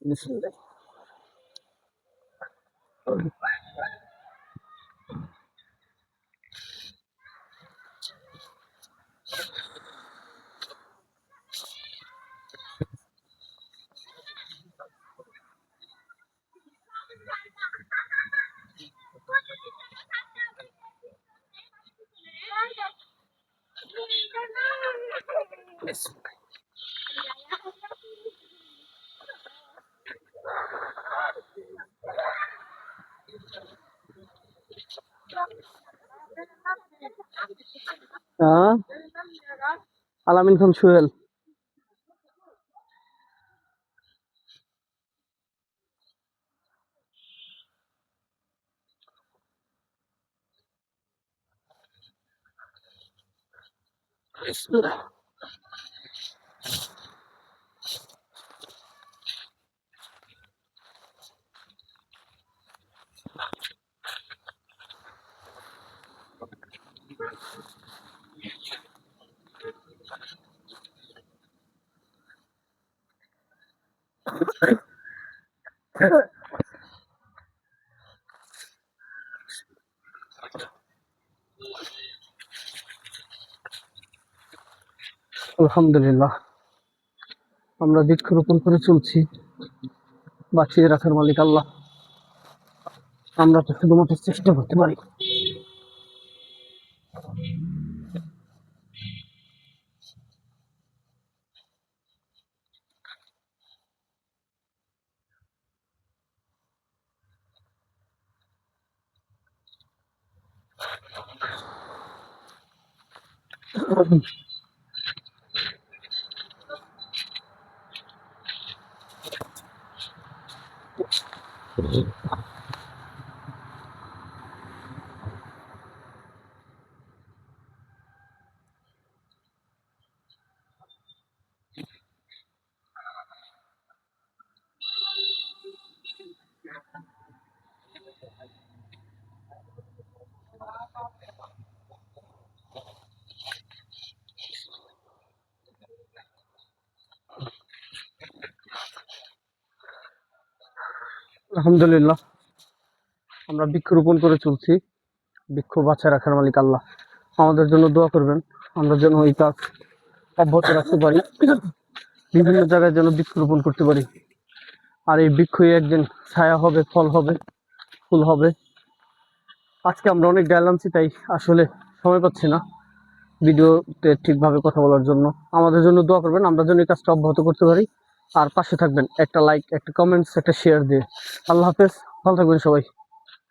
বিসমিল্লাহ। হ্যাঁ, আলামিন খান সোহেল। আলহামদুলিল্লাহ, আমরা বৃক্ষরোপণ করে চলছি। বাঁচিয়ে রাখার মালিক আল্লাহ। আমরা তো শুধুমাত্র চেষ্টা করতে পারি। আলহামদুলিল্লাহ, আমরা বৃক্ষরোপণ করে চলছি। বৃক্ষ বাঁচায় রাখার মালিক আল্লাহ। আমাদের জন্য দোয়া করবেন, আমরা যেন এই কাজ অব্যাহত রাখতে পারি, বিভিন্ন জায়গায় যেন বৃক্ষরোপণ করতে পারি। আর এই বৃক্ষই একদিন ছায়া হবে, ফল হবে, ফুল হবে। আজকে আমরা অনেক গায়ে আনছি, তাই আসলে সময় পাচ্ছি না ভিডিওতে ঠিকভাবে কথা বলার জন্য। আমাদের জন্য দোয়া করবেন, আমরা যেন এই কাজটা অব্যাহত করতে পারি। আর পাশে থাকবেন একটা লাইক, একটা কমেন্টস, একটা শেয়ার দিয়ে। আল্লাহ হাফেজ, ভালো থাকবেন সবাই।